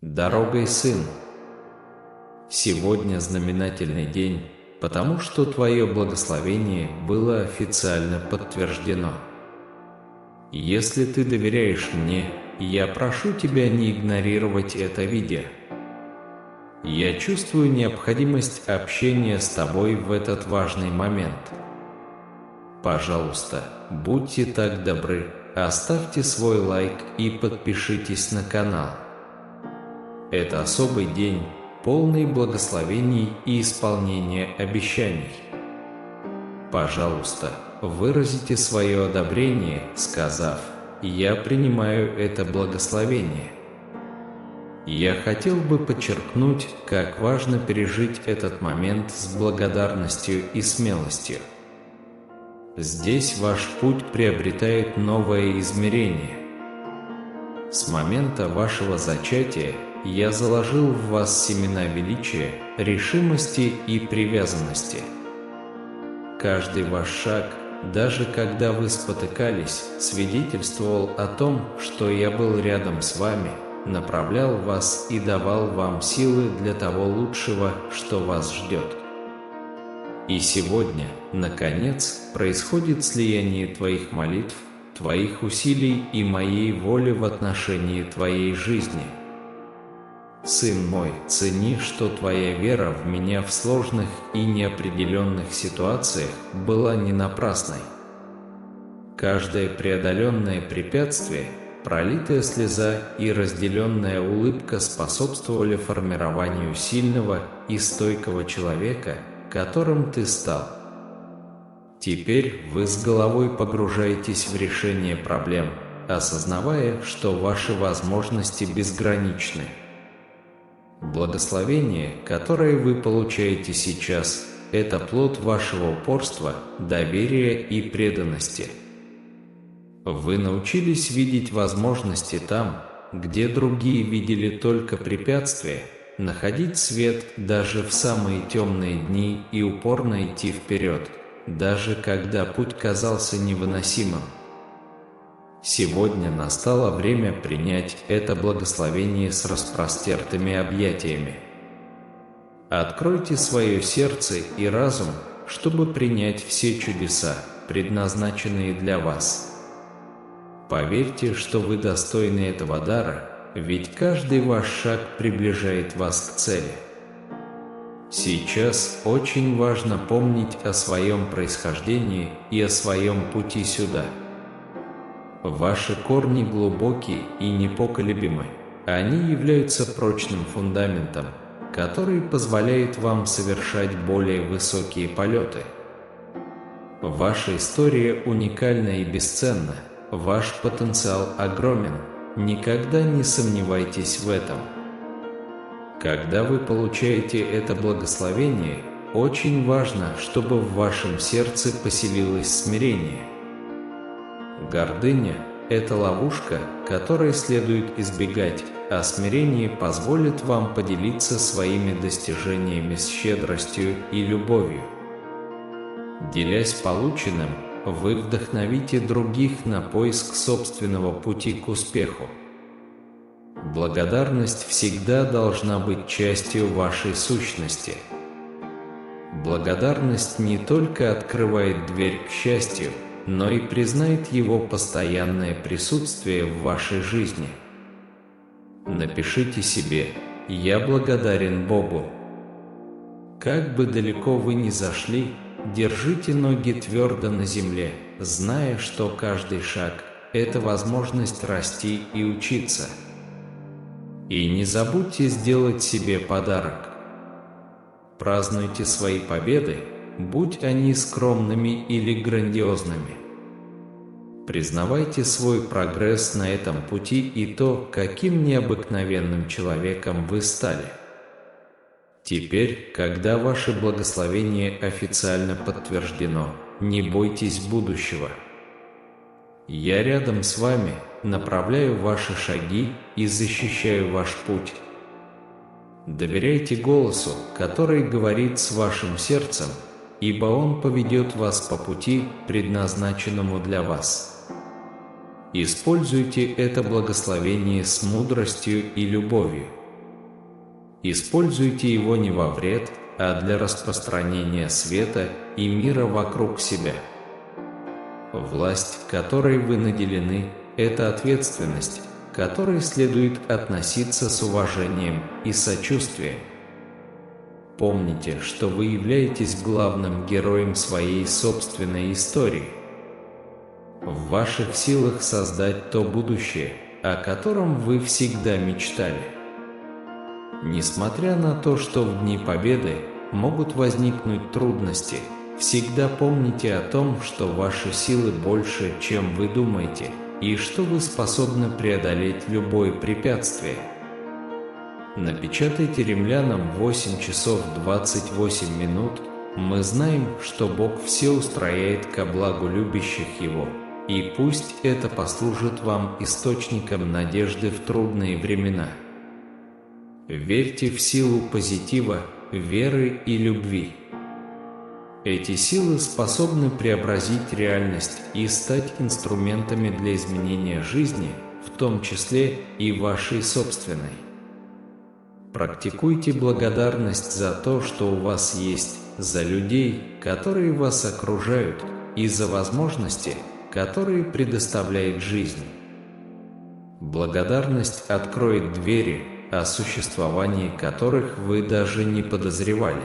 Дорогой сын, сегодня знаменательный день, потому что твое благословение было официально подтверждено. Если ты доверяешь мне, я прошу тебя не игнорировать это видео. Я чувствую необходимость общения с тобой в этот важный момент. Пожалуйста, будьте так добры, оставьте свой лайк и подпишитесь на канал. Это особый день, полный благословений и исполнения обещаний. Пожалуйста, выразите свое одобрение, сказав: «Я принимаю это благословение». Я хотел бы подчеркнуть, как важно пережить этот момент с благодарностью и смелостью. Здесь ваш путь приобретает новое измерение. С момента вашего зачатия я заложил в вас семена величия, решимости и привязанности. Каждый ваш шаг, даже когда вы спотыкались, свидетельствовал о том, что я был рядом с вами, направлял вас и давал вам силы для того лучшего, что вас ждет. И сегодня, наконец, происходит слияние твоих молитв, твоих усилий и моей воли в отношении твоей жизни. Сын мой, цени, что твоя вера в меня в сложных и неопределенных ситуациях была не напрасной. Каждое преодоленное препятствие, пролитая слеза и разделенная улыбка способствовали формированию сильного и стойкого человека, которым ты стал. Теперь вы с головой погружаетесь в решение проблем, осознавая, что ваши возможности безграничны. Благословение, которое вы получаете сейчас, это плод вашего упорства, доверия и преданности. Вы научились видеть возможности там, где другие видели только препятствия, находить свет даже в самые темные дни и упорно идти вперед, даже когда путь казался невыносимым. Сегодня настало время принять это благословение с распростертыми объятиями. Откройте свое сердце и разум, чтобы принять все чудеса, предназначенные для вас. Поверьте, что вы достойны этого дара, ведь каждый ваш шаг приближает вас к цели. Сейчас очень важно помнить о своем происхождении и о своем пути сюда. Ваши корни глубокие и непоколебимы. Они являются прочным фундаментом, который позволяет вам совершать более высокие полеты. Ваша история уникальна и бесценна. Ваш потенциал огромен. Никогда не сомневайтесь в этом. Когда вы получаете это благословение, очень важно, чтобы в вашем сердце поселилось смирение. Гордыня – это ловушка, которой следует избегать, а смирение позволит вам поделиться своими достижениями с щедростью и любовью. Делясь полученным, вы вдохновите других на поиск собственного пути к успеху. Благодарность всегда должна быть частью вашей сущности. Благодарность не только открывает дверь к счастью, но и признает его постоянное присутствие в вашей жизни. Напишите себе: «Я благодарен Богу». Как бы далеко вы ни зашли, держите ноги твердо на земле, зная, что каждый шаг – это возможность расти и учиться. И не забудьте сделать себе подарок. Празднуйте свои победы, будь они скромными или грандиозными. Признавайте свой прогресс на этом пути и то, каким необыкновенным человеком вы стали. Теперь, когда ваше благословение официально подтверждено, не бойтесь будущего. Я рядом с вами, направляю ваши шаги и защищаю ваш путь. Доверяйте голосу, который говорит с вашим сердцем, ибо он поведет вас по пути, предназначенному для вас. Используйте это благословение с мудростью и любовью. Используйте его не во вред, а для распространения света и мира вокруг себя. Власть, которой вы наделены, – это ответственность, к которой следует относиться с уважением и сочувствием. Помните, что вы являетесь главным героем своей собственной истории. В ваших силах создать то будущее, о котором вы всегда мечтали. Несмотря на то, что в дни победы могут возникнуть трудности, всегда помните о том, что ваши силы больше, чем вы думаете, и что вы способны преодолеть любое препятствие. Напечатайте Римлянам 8 часов 28 минут. Мы знаем, что Бог все устрояет ко благу любящих Его, и пусть это послужит вам источником надежды в трудные времена. Верьте в силу позитива, веры и любви. Эти силы способны преобразить реальность и стать инструментами для изменения жизни, в том числе и вашей собственной. Практикуйте благодарность за то, что у вас есть, за людей, которые вас окружают, и за возможности, которые предоставляет жизнь. Благодарность откроет двери, о существовании которых вы даже не подозревали.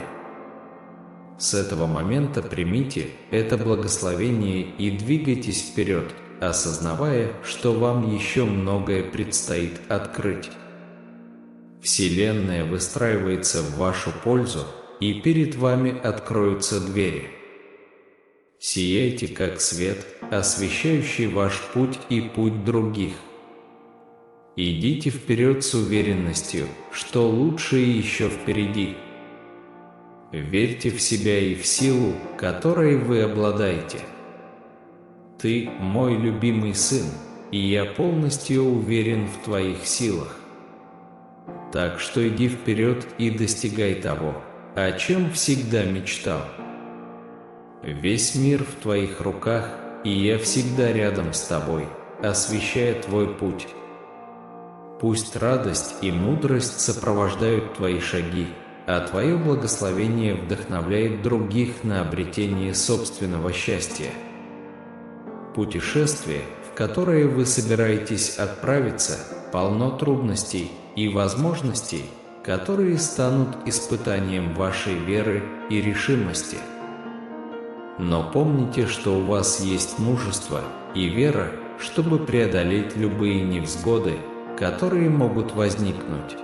С этого момента примите это благословение и двигайтесь вперед, осознавая, что вам еще многое предстоит открыть. Вселенная выстраивается в вашу пользу, и перед вами откроются двери. Сияйте как свет, освещающий ваш путь и путь других. Идите вперед с уверенностью, что лучшее еще впереди. Верьте в себя и в силу, которой вы обладаете. Ты мой любимый сын, и я полностью уверен в твоих силах. Так что иди вперед и достигай того, о чем всегда мечтал. Весь мир в твоих руках, и я всегда рядом с тобой, освещая твой путь. Пусть радость и мудрость сопровождают твои шаги, а твое благословение вдохновляет других на обретение собственного счастья. Путешествие, в которое вы собираетесь отправиться, полно трудностей и возможностей, которые станут испытанием вашей веры и решимости. Но помните, что у вас есть мужество и вера, чтобы преодолеть любые невзгоды, которые могут возникнуть.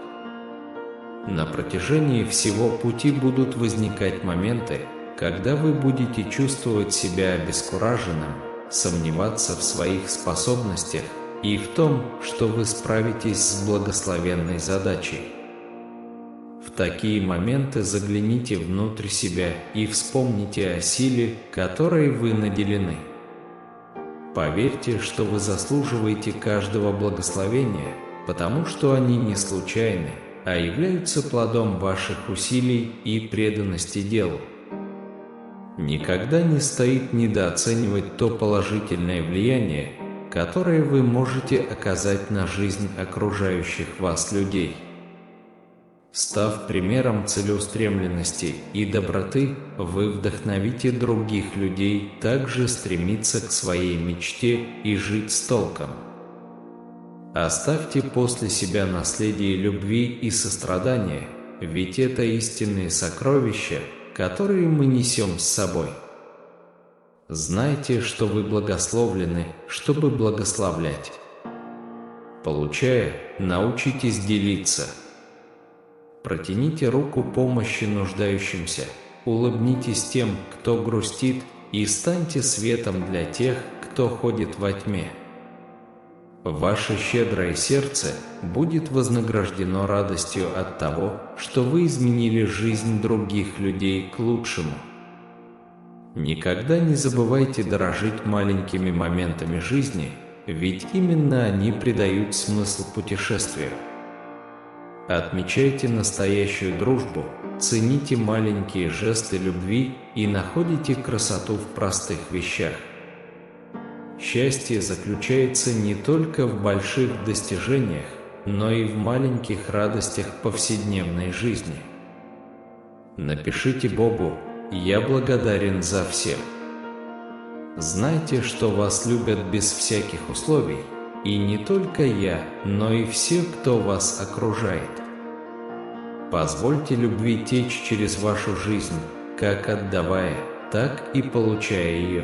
На протяжении всего пути будут возникать моменты, когда вы будете чувствовать себя обескураженным, сомневаться в своих способностях и в том, что вы справитесь с благословенной задачей. В такие моменты загляните внутрь себя и вспомните о силе, которой вы наделены. Поверьте, что вы заслуживаете каждого благословения, потому что они не случайны, а являются плодом ваших усилий и преданности делу. Никогда не стоит недооценивать то положительное влияние, которое вы можете оказать на жизнь окружающих вас людей. Став примером целеустремленности и доброты, вы вдохновите других людей также стремиться к своей мечте и жить с толком. Оставьте после себя наследие любви и сострадания, ведь это истинные сокровища, которые мы несем с собой. Знайте, что вы благословлены, чтобы благословлять. Получая, научитесь делиться. Протяните руку помощи нуждающимся, улыбнитесь тем, кто грустит, и станьте светом для тех, кто ходит во тьме. Ваше щедрое сердце будет вознаграждено радостью от того, что вы изменили жизнь других людей к лучшему. Никогда не забывайте дорожить маленькими моментами жизни, ведь именно они придают смысл путешествию. Отмечайте настоящую дружбу, цените маленькие жесты любви и находите красоту в простых вещах. Счастье заключается не только в больших достижениях, но и в маленьких радостях повседневной жизни. Напишите Богу: «Я благодарен за все». Знайте, что вас любят без всяких условий, и не только я, но и все, кто вас окружает. Позвольте любви течь через вашу жизнь, как отдавая, так и получая ее.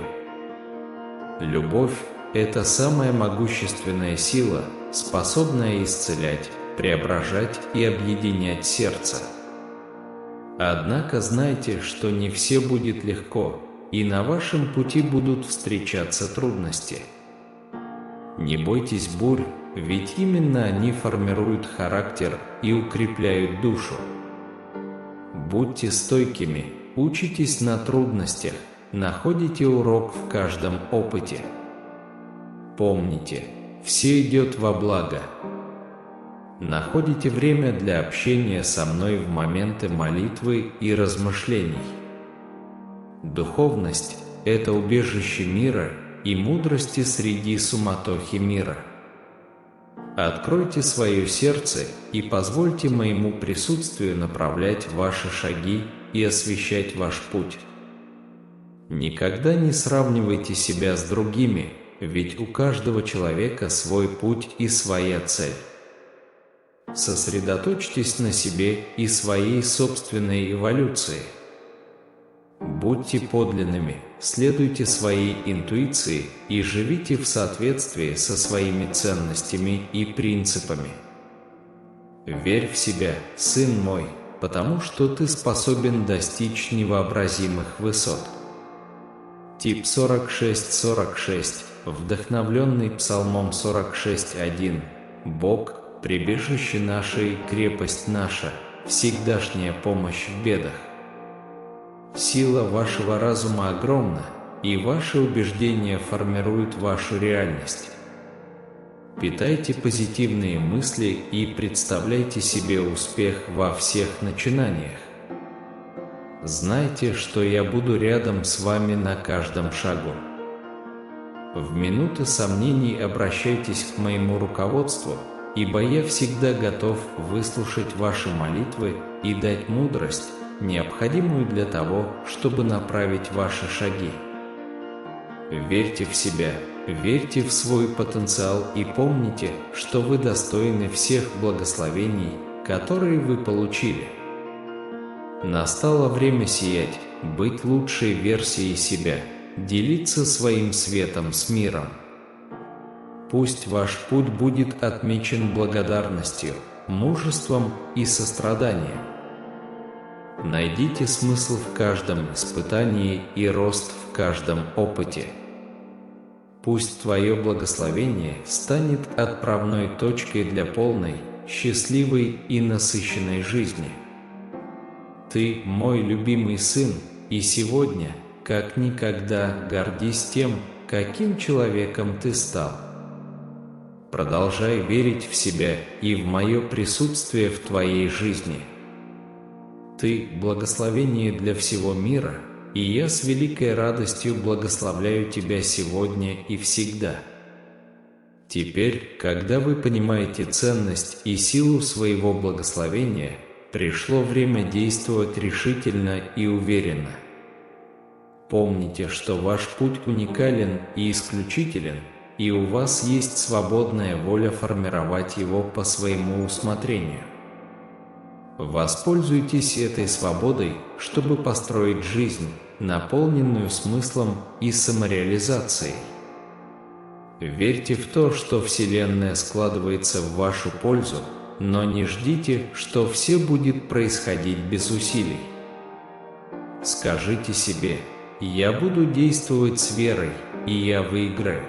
Любовь – это самая могущественная сила, способная исцелять, преображать и объединять сердце. Однако знайте, что не все будет легко, и на вашем пути будут встречаться трудности. Не бойтесь бурь, ведь именно они формируют характер и укрепляют душу. Будьте стойкими, учитесь на трудностях, находите урок в каждом опыте. Помните, все идет во благо. Находите время для общения со мной в моменты молитвы и размышлений. Духовность – это убежище мира и мудрости среди суматохи мира. Откройте свое сердце и позвольте моему присутствию направлять ваши шаги и освещать ваш путь. Никогда не сравнивайте себя с другими, ведь у каждого человека свой путь и своя цель. Сосредоточьтесь на себе и своей собственной эволюции. Будьте подлинными, следуйте своей интуиции и живите в соответствии со своими ценностями и принципами. Верь в себя, сын мой, потому что ты способен достичь невообразимых высот. Тип 4646, вдохновленный Псалмом 46:1. Бог – прибежище наше и крепость наша, всегдашняя помощь в бедах. Сила вашего разума огромна, и ваши убеждения формируют вашу реальность. Питайте позитивные мысли и представляйте себе успех во всех начинаниях. Знайте, что я буду рядом с вами на каждом шагу. В минуты сомнений обращайтесь к моему руководству, ибо я всегда готов выслушать ваши молитвы и дать мудрость, необходимую для того, чтобы направить ваши шаги. Верьте в себя, верьте в свой потенциал и помните, что вы достойны всех благословений, которые вы получили. Настало время сиять, быть лучшей версией себя, делиться своим светом с миром. Пусть ваш путь будет отмечен благодарностью, мужеством и состраданием. Найдите смысл в каждом испытании и рост в каждом опыте. Пусть твое благословение станет отправной точкой для полной, счастливой и насыщенной жизни. Ты мой любимый сын, и сегодня, как никогда, гордись тем, каким человеком ты стал. Продолжай верить в себя и в мое присутствие в твоей жизни. Ты – благословение для всего мира, и я с великой радостью благословляю тебя сегодня и всегда. Теперь, когда вы понимаете ценность и силу своего благословения, пришло время действовать решительно и уверенно. Помните, что ваш путь уникален и исключителен, и у вас есть свободная воля формировать его по своему усмотрению. Воспользуйтесь этой свободой, чтобы построить жизнь, наполненную смыслом и самореализацией. Верьте в то, что Вселенная складывается в вашу пользу, но не ждите, что все будет происходить без усилий. Скажите себе: «Я буду действовать с верой, и я выиграю».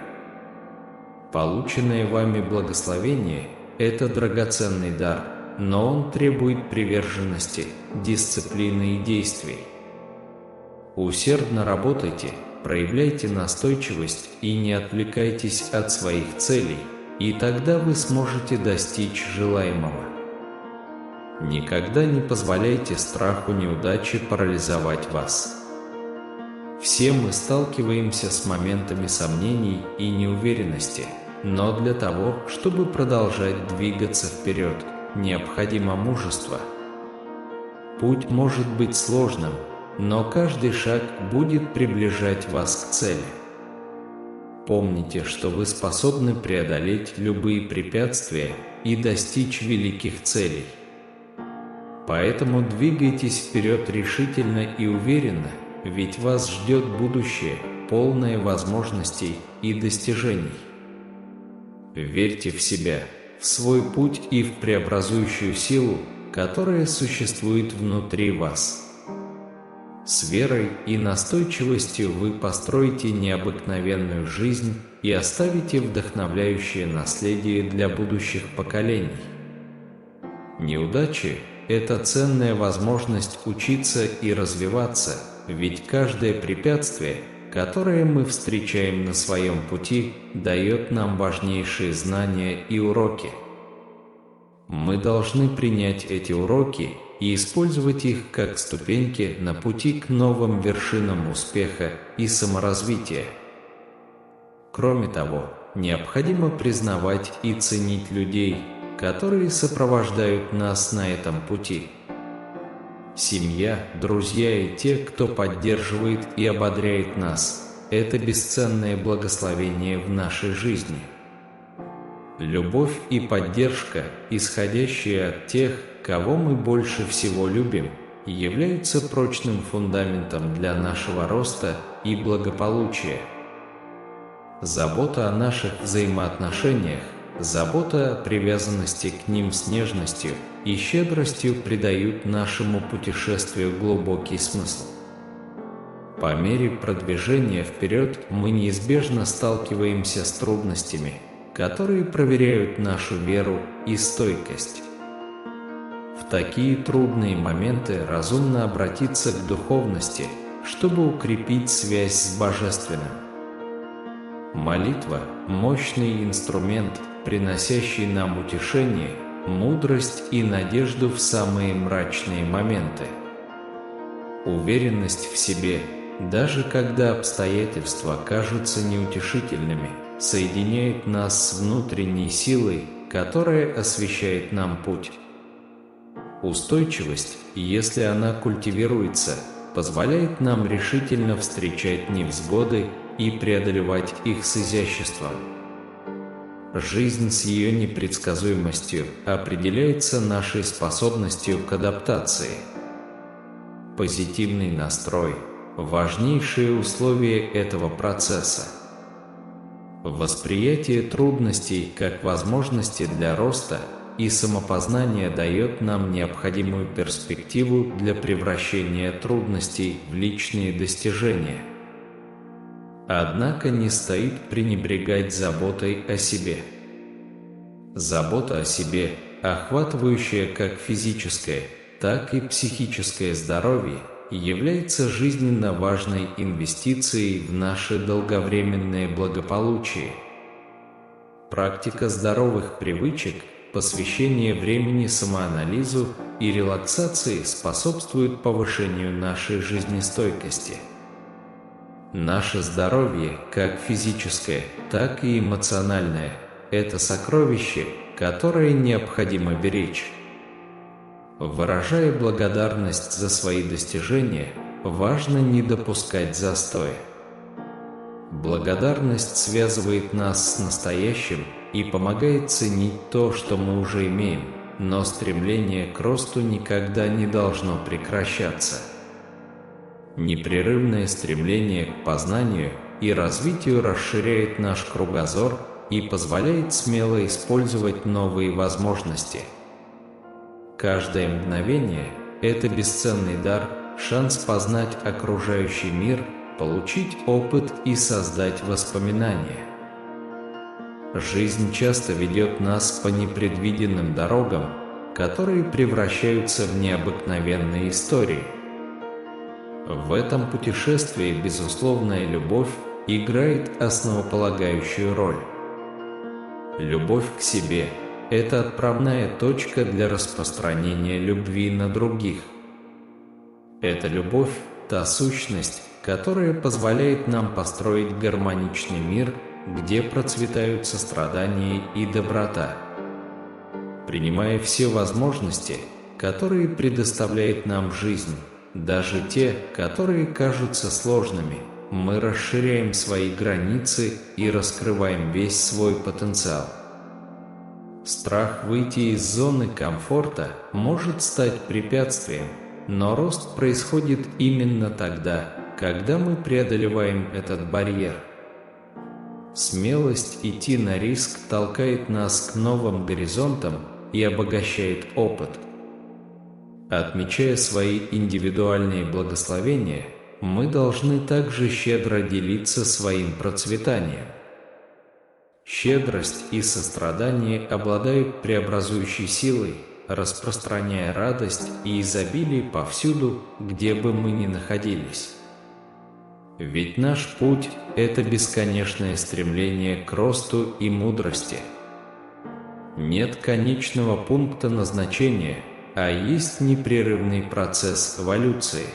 Полученное вами благословение – это драгоценный дар, но он требует приверженности, дисциплины и действий. Усердно работайте, проявляйте настойчивость и не отвлекайтесь от своих целей, и тогда вы сможете достичь желаемого. Никогда не позволяйте страху неудачи парализовать вас. Все мы сталкиваемся с моментами сомнений и неуверенности, но для того, чтобы продолжать двигаться вперед, необходимо мужество. Путь может быть сложным, но каждый шаг будет приближать вас к цели. Помните, что вы способны преодолеть любые препятствия и достичь великих целей. Поэтому двигайтесь вперед решительно и уверенно, ведь вас ждет будущее, полное возможностей и достижений. Верьте в себя, в свой путь и в преобразующую силу, которая существует внутри вас. С верой и настойчивостью вы построите необыкновенную жизнь и оставите вдохновляющее наследие для будущих поколений. Неудачи – это ценная возможность учиться и развиваться, ведь каждое препятствие, которое мы встречаем на своем пути, дает нам важнейшие знания и уроки. Мы должны принять эти уроки и использовать их как ступеньки на пути к новым вершинам успеха и саморазвития. Кроме того, необходимо признавать и ценить людей, которые сопровождают нас на этом пути. Семья, друзья и те, кто поддерживает и ободряет нас – это бесценное благословение в нашей жизни. Любовь и поддержка, исходящие от тех, кого мы больше всего любим, являются прочным фундаментом для нашего роста и благополучия. Забота о наших взаимоотношениях, забота о привязанности к ним с нежностью и щедростью придают нашему путешествию глубокий смысл. По мере продвижения вперед мы неизбежно сталкиваемся с трудностями, которые проверяют нашу веру и стойкость. В такие трудные моменты разумно обратиться к духовности, чтобы укрепить связь с Божественным. Молитва – мощный инструмент, приносящий нам утешение, мудрость и надежду в самые мрачные моменты. Уверенность в себе, даже когда обстоятельства кажутся неутешительными, соединяет нас с внутренней силой, которая освещает нам путь. Устойчивость, если она культивируется, позволяет нам решительно встречать невзгоды и преодолевать их с изяществом. Жизнь с ее непредсказуемостью определяется нашей способностью к адаптации. Позитивный настрой – важнейшее условие этого процесса. Восприятие трудностей как возможности для роста и самопознания дает нам необходимую перспективу для превращения трудностей в личные достижения. Однако не стоит пренебрегать заботой о себе. Забота о себе, охватывающая как физическое, так и психическое здоровье, является жизненно важной инвестицией в наше долговременное благополучие. Практика здоровых привычек, посвящение времени самоанализу и релаксации способствует повышению нашей жизнестойкости. Наше здоровье, как физическое, так и эмоциональное, это сокровище, которое необходимо беречь. Выражая благодарность за свои достижения, важно не допускать застоя. Благодарность связывает нас с настоящим и помогает ценить то, что мы уже имеем, но стремление к росту никогда не должно прекращаться. Непрерывное стремление к познанию и развитию расширяет наш кругозор и позволяет смело использовать новые возможности. Каждое мгновение – это бесценный дар, шанс познать окружающий мир, получить опыт и создать воспоминания. Жизнь часто ведет нас по непредвиденным дорогам, которые превращаются в необыкновенные истории. В этом путешествии безусловная любовь играет основополагающую роль. Любовь к себе – это отправная точка для распространения любви на других. Эта любовь – та сущность, которая позволяет нам построить гармоничный мир, где процветают сострадание и доброта. Принимая все возможности, которые предоставляет нам жизнь, даже те, которые кажутся сложными, мы расширяем свои границы и раскрываем весь свой потенциал. Страх выйти из зоны комфорта может стать препятствием, но рост происходит именно тогда, когда мы преодолеваем этот барьер. Смелость идти на риск толкает нас к новым горизонтам и обогащает опыт. Отмечая свои индивидуальные благословения, мы должны также щедро делиться своим процветанием. Щедрость и сострадание обладают преобразующей силой, распространяя радость и изобилие повсюду, где бы мы ни находились. Ведь наш путь – это бесконечное стремление к росту и мудрости. Нет конечного пункта назначения, а есть непрерывный процесс эволюции.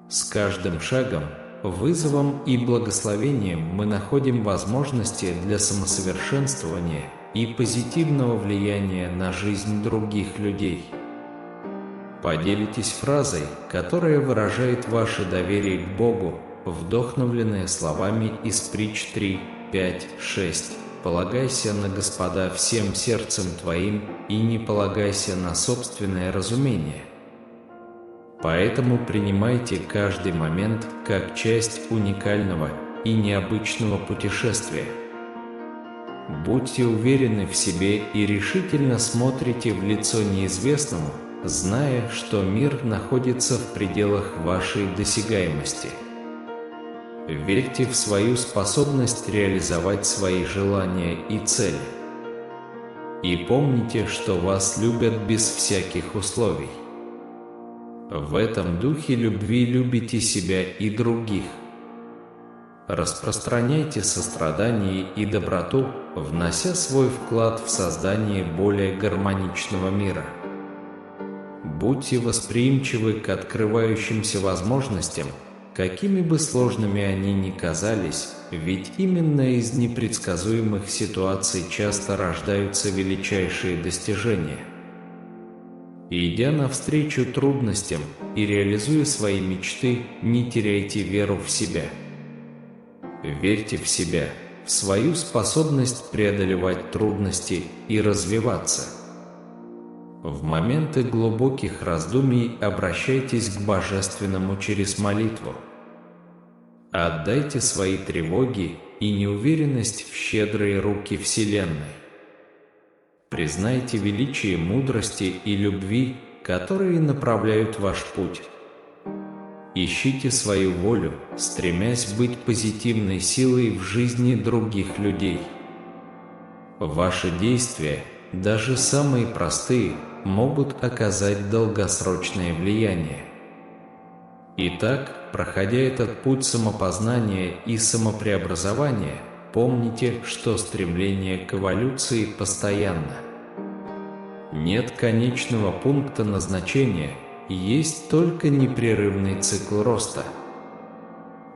С каждым шагом, вызовом и благословением мы находим возможности для самосовершенствования и позитивного влияния на жизнь других людей. Поделитесь фразой, которая выражает ваше доверие к Богу, вдохновленная словами из притч 3, 5, 6. «Полагайся на Господа всем сердцем твоим и не полагайся на собственное разумение». Поэтому принимайте каждый момент как часть уникального и необычного путешествия. Будьте уверены в себе и решительно смотрите в лицо неизвестному, зная, что мир находится в пределах вашей досягаемости. Верьте в свою способность реализовать свои желания и цели. И помните, что вас любят без всяких условий. В этом духе любви любите себя и других. Распространяйте сострадание и доброту, внося свой вклад в создание более гармоничного мира. Будьте восприимчивы к открывающимся возможностям, какими бы сложными они ни казались, ведь именно из непредсказуемых ситуаций часто рождаются величайшие достижения. Идя навстречу трудностям и реализуя свои мечты, не теряйте веру в себя. Верьте в себя, в свою способность преодолевать трудности и развиваться. В моменты глубоких раздумий обращайтесь к Божественному через молитву. Отдайте свои тревоги и неуверенность в щедрые руки Вселенной. Признайте величие мудрости и любви, которые направляют ваш путь. Ищите свою волю, стремясь быть позитивной силой в жизни других людей. Ваши действия, даже самые простые, могут оказать долгосрочное влияние. Итак, проходя этот путь самопознания и самопреобразования, помните, что стремление к эволюции постоянно. Нет конечного пункта назначения, есть только непрерывный цикл роста.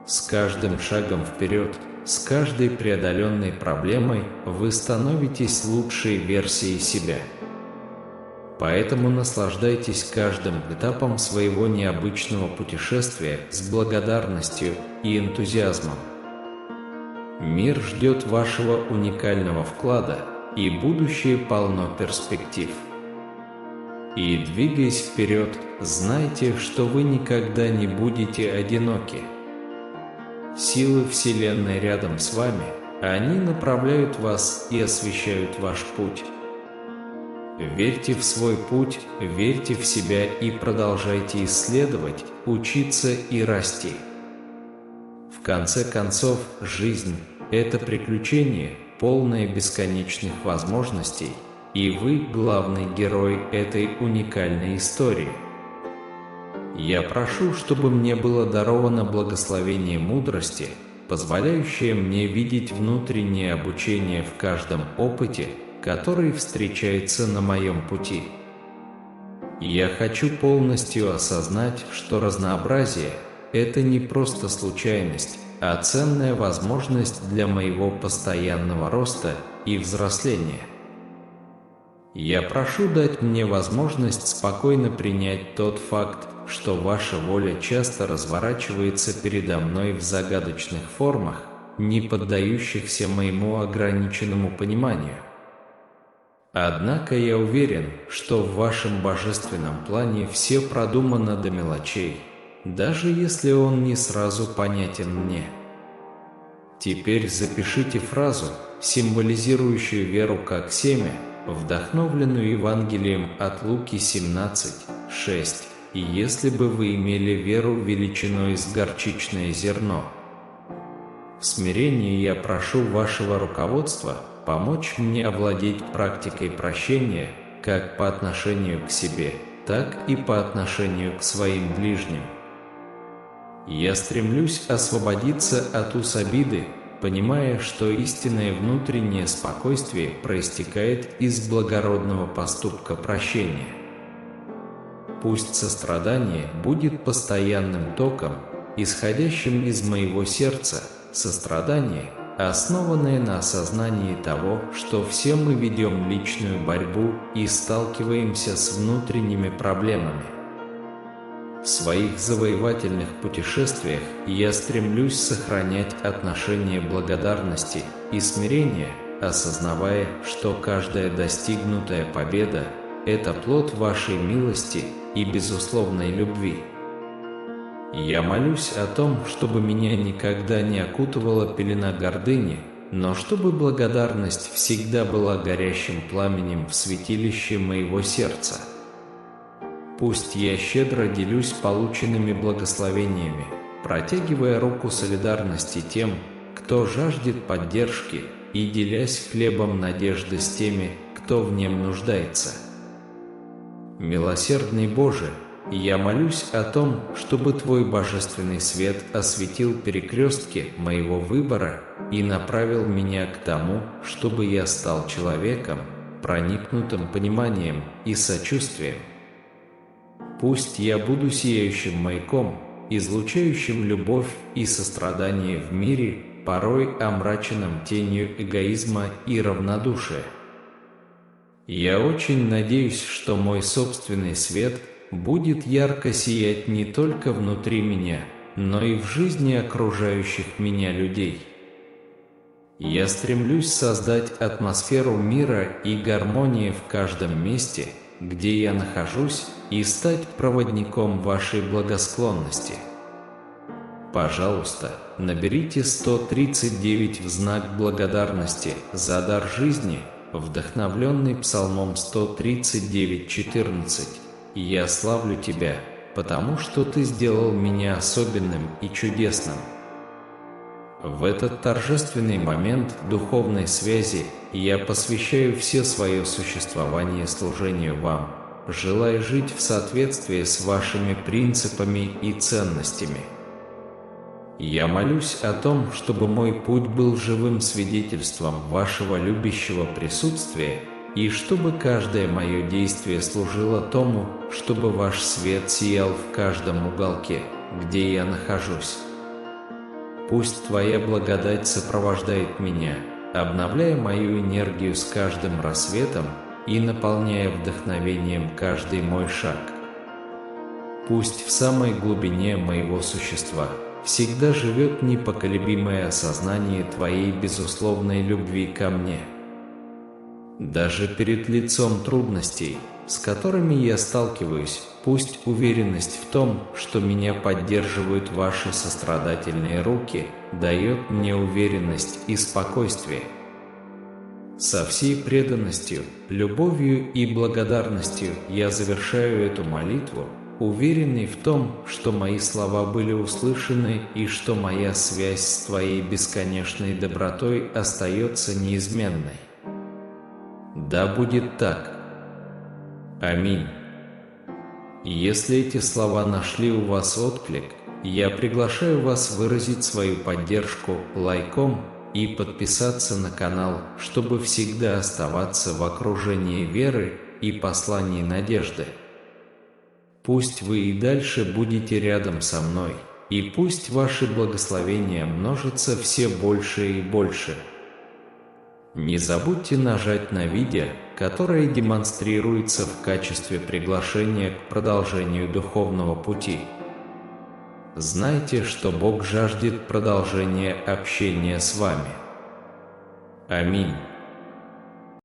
С каждым шагом вперед, с каждой преодоленной проблемой вы становитесь лучшей версией себя. Поэтому наслаждайтесь каждым этапом своего необычного путешествия с благодарностью и энтузиазмом. Мир ждет вашего уникального вклада, и будущее полно перспектив. И двигаясь вперед, знайте, что вы никогда не будете одиноки. Силы Вселенной рядом с вами, они направляют вас и освещают ваш путь. Верьте в свой путь, верьте в себя и продолжайте исследовать, учиться и расти. В конце концов, жизнь – это приключение, полное бесконечных возможностей, и вы – главный герой этой уникальной истории. Я прошу, чтобы мне было даровано благословение мудрости, позволяющее мне видеть внутреннее обучение в каждом опыте, который встречается на моем пути. Я хочу полностью осознать, что разнообразие – это не просто случайность, а ценная возможность для моего постоянного роста и взросления. Я прошу дать мне возможность спокойно принять тот факт, что ваша воля часто разворачивается передо мной в загадочных формах, не поддающихся моему ограниченному пониманию. Однако я уверен, что в вашем божественном плане все продумано до мелочей, даже если он не сразу понятен мне. Теперь запишите фразу, символизирующую веру как семя, вдохновленную Евангелием от Луки 17:6. И если бы вы имели веру величиной с горчичное зерно. В смирении я прошу вашего руководства помочь мне овладеть практикой прощения как по отношению к себе, так и по отношению к своим ближним. Я стремлюсь освободиться от уз обиды, понимая, что истинное внутреннее спокойствие проистекает из благородного поступка прощения. Пусть сострадание будет постоянным током, исходящим из моего сердца, сострадание, основанное на осознании того, что все мы ведем личную борьбу и сталкиваемся с внутренними проблемами. В своих завоевательных путешествиях я стремлюсь сохранять отношение благодарности и смирения, осознавая, что каждая достигнутая победа – это плод вашей милости и безусловной любви. Я молюсь о том, чтобы меня никогда не окутывала пелена гордыни, но чтобы благодарность всегда была горящим пламенем в святилище моего сердца. Пусть я щедро делюсь полученными благословениями, протягивая руку солидарности тем, кто жаждет поддержки, и делясь хлебом надежды с теми, кто в нем нуждается. Милосердный Боже, я молюсь о том, чтобы Твой божественный свет осветил перекрестки моего выбора и направил меня к тому, чтобы я стал человеком, проникнутым пониманием и сочувствием. Пусть я буду сияющим маяком, излучающим любовь и сострадание в мире, порой омраченном тенью эгоизма и равнодушия. Я очень надеюсь, что мой собственный свет будет ярко сиять не только внутри меня, но и в жизни окружающих меня людей. Я стремлюсь создать атмосферу мира и гармонии в каждом месте, где я нахожусь, и стать проводником вашей благосклонности. Пожалуйста, наберите 139 в знак благодарности за дар жизни, вдохновленный Псалмом 139:14. «Я славлю Тебя, потому что Ты сделал меня особенным и чудесным». В этот торжественный момент духовной связи я посвящаю все свое существование служению Вам, желая жить в соответствии с Вашими принципами и ценностями. Я молюсь о том, чтобы мой путь был живым свидетельством Вашего любящего присутствия, и чтобы каждое мое действие служило тому, чтобы Ваш свет сиял в каждом уголке, где я нахожусь. Пусть Твоя благодать сопровождает меня, обновляя мою энергию с каждым рассветом и наполняя вдохновением каждый мой шаг. Пусть в самой глубине моего существа всегда живет непоколебимое осознание Твоей безусловной любви ко мне. Даже перед лицом трудностей, с которыми я сталкиваюсь, пусть уверенность в том, что меня поддерживают Ваши сострадательные руки, дает мне уверенность и спокойствие. Со всей преданностью, любовью и благодарностью я завершаю эту молитву, уверенный в том, что мои слова были услышаны и что моя связь с Твоей бесконечной добротой остается неизменной. Да будет так. Аминь. Если эти слова нашли у вас отклик, я приглашаю вас выразить свою поддержку лайком и подписаться на канал, чтобы всегда оставаться в окружении веры и посланий надежды. Пусть вы и дальше будете рядом со мной, и пусть ваши благословения множатся все больше и больше. Не забудьте нажать на видео, которое демонстрируется в качестве приглашения к продолжению духовного пути. Знайте, что Бог жаждет продолжения общения с вами. Аминь.